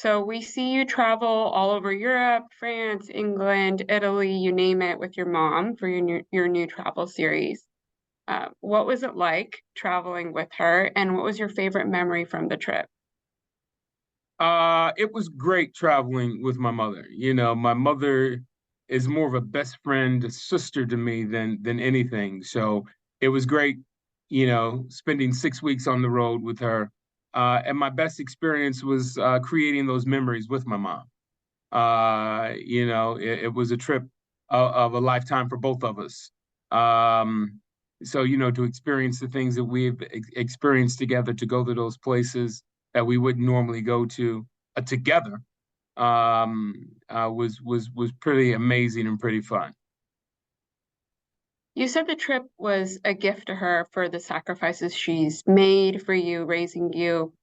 So we see you travel all over Europe, France, England, Italy, you name it, with your mom for your new travel series. What was it like traveling with her, and what was your favorite memory from the trip? It was great traveling with my mother. My mother is more of a best friend, a sister to me than anything. So it was great, spending 6 weeks on the road with her. And my best experience was creating those memories with my mom. It was a trip of a lifetime for both of us. So, to experience the things that we've experienced together, to go to those places that we wouldn't normally go to together, was pretty amazing and pretty fun. You said the trip was a gift to her for the sacrifices she's made for you, raising you.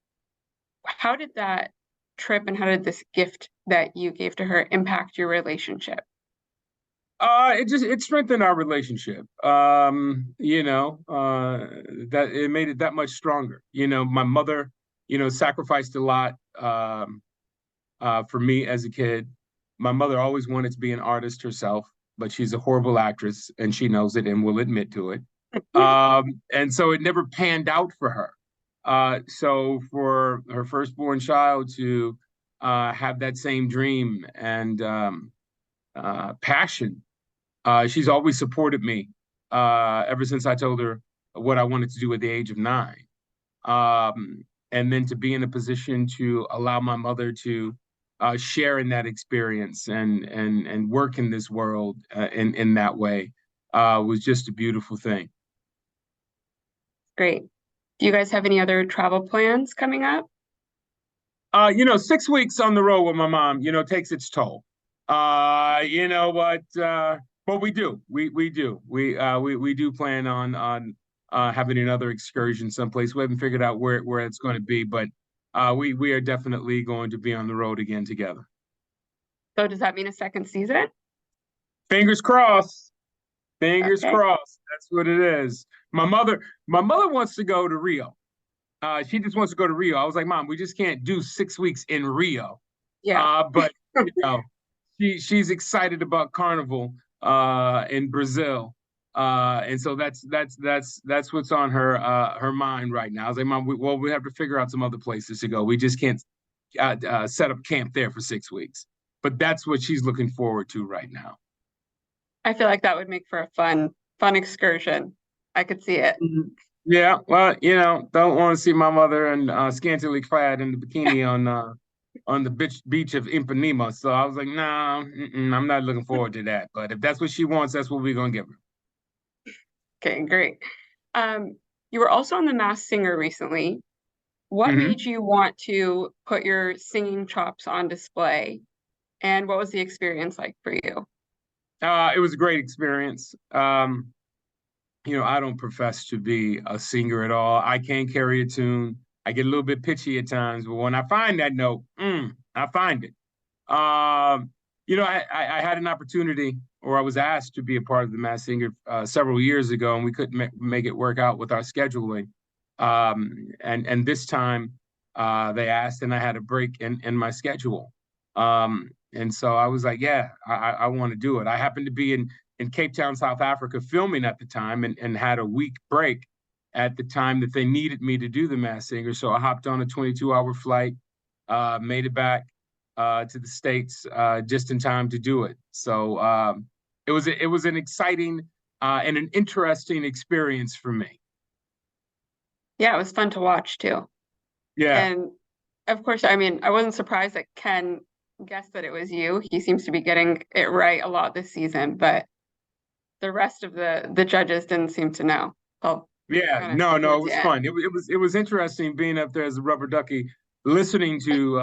How did that trip and how did this gift that you gave to her impact your relationship? It strengthened our relationship. That it made it that much stronger. My mother, sacrificed a lot for me as a kid. My mother always wanted to be an artist herself, but she's a horrible actress and she knows it and will admit to it. And so it never panned out for her. So for her firstborn child to have that same dream and passion, she's always supported me ever since I told her what I wanted to do at the age of 9. And then to be in a position to allow my mother to share in that experience and work in this world in that way was just a beautiful thing. Great. Do you guys have any other travel plans coming up? 6 weeks on the road with my mom, takes its toll. You know what? But we do. We do. We do plan on having another excursion someplace. We haven't figured out where it's going to be, but we are definitely going to be on the road again together. So does that mean a second season? Fingers crossed. Fingers Okay. crossed. That's what it is. My mother wants to go to Rio. She just wants to go to Rio. I was like, Mom, we just can't do 6 weeks in Rio. Yeah. But she's excited about Carnival in Brazil. And so that's what's on her mind right now. I was like, Mom, we have to figure out some other places to go. We just can't set up camp there for 6 weeks. But that's what she's looking forward to right now. I feel like that would make for a fun excursion. I could see it. Mhm. Yeah, well, don't want to see my mother and scantily clad in the bikini on the beach of Ipanema. So I was like, nah, I'm not looking forward to that. But if that's what she wants, that's what we're gonna give her. Okay, great. You were also on The Masked Singer recently. What Hmm. made you want to put your singing chops on display, and what was the experience like for you? It was a great experience. I don't profess to be a singer at all. I can carry a tune. I get a little bit pitchy at times, but when I find that note, I find it. I had an opportunity, or I was asked to be a part of the Masked Singer several years ago, and we couldn't make it work out with our scheduling. And this time, they asked, and I had a break in my schedule. And so I was like, yeah, I want to do it. I happened to be in Cape Town, South Africa, filming at the time, and had a week break at the time that they needed me to do the Masked Singer. So I hopped on a 22-hour flight, made it back to the States just in time to do it. So it was an exciting and an interesting experience for me. Yeah, it was fun to watch too. Yeah. And of course, I mean, I wasn't surprised that Ken guessed that it was you. He seems to be getting it right a lot this season, but the rest of the judges didn't seem to know. Well, Yeah, kind of no, it towards the was end. fun. It was interesting being up there as a rubber ducky, listening to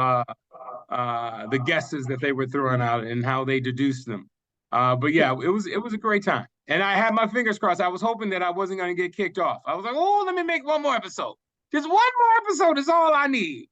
the guesses that they were throwing out and how they deduced them. But yeah, it was a great time, and I had my fingers crossed. I was hoping that I wasn't going to get kicked off. I was like, oh, let me make one more episode. Just one more episode is all I need.